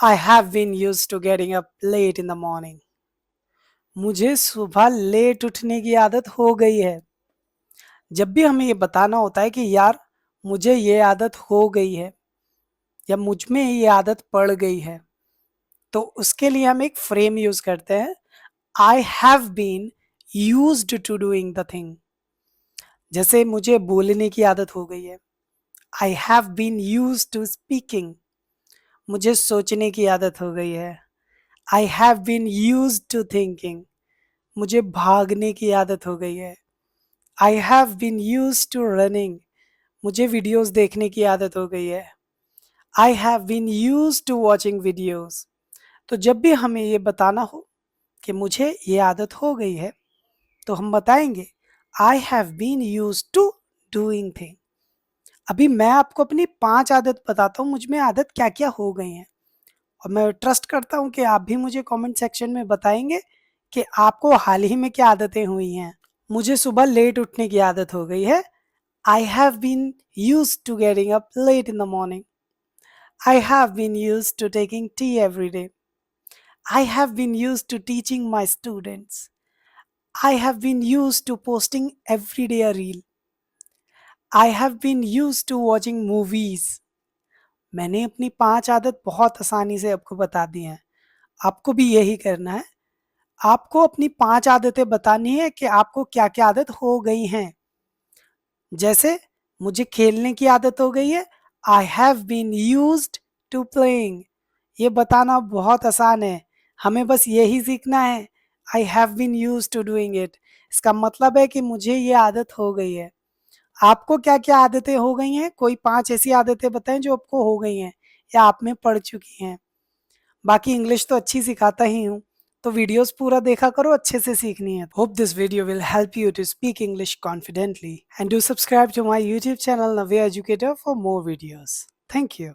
I have been used to getting up late in the morning. मुझे सुबह late उठने की आदत हो गई है। जब भी हमें ये बताना होता है कि यार मुझे ये आदत हो गई है या मुझ में ये आदत पड़ गई है, तो उसके लिए हम एक फ्रेम यूज करते हैं। I have been used to doing the thing. जैसे मुझे बोलने की आदत हो गई है। I have been use to speaking. मुझे सोचने की आदत हो गई है। I have been use to thinking. मुझे भागने की आदत हो गई है। I have been use to running. मुझे वीडियोस देखने की आदत हो गई है। I have been use to watching videos. तो जब भी हमें ये बताना हो कि मुझे ये आदत हो गई है, तो हम बताएंगे I have been use to doing thing. अभी मैं आपको अपनी 5 आदत बताता हूँ, मुझ में आदत क्या क्या हो गई हैं, और मैं ट्रस्ट करता हूँ कि आप भी मुझे कमेंट सेक्शन में बताएंगे कि आपको हाल ही में क्या आदतें हुई हैं। मुझे सुबह लेट उठने की आदत हो गई है। I have been use to getting up late in the morning. I have been use to taking tea every day. I have been use to teaching my students. I have been use to posting every day a reel. I have been use to watching movies. मैंने अपनी 5 आदत बहुत आसानी से आपको बता दी हैं। आपको भी यही करना है। आपको अपनी 5 आदतें बतानी है कि आपको क्या क्या आदत हो गई हैं। जैसे मुझे खेलने की आदत हो गई है। I have been used to playing. ये बताना बहुत आसान है, हमें बस यही सीखना है। I have been used to doing it, इसका मतलब है कि मुझे ये आदत हो गई है। आपको क्या क्या आदतें हो गई हैं, कोई 5 ऐसी आदतें बताएं जो आपको हो गई हैं या आप में पड़ चुकी हैं। बाकी इंग्लिश तो अच्छी सिखाता ही हूँ, तो वीडियोस पूरा देखा करो, अच्छे से सीखनी है। Hope this video will help you to speak English confidently and do subscribe to my YouTube channel Navya educator for more videos. Thank you.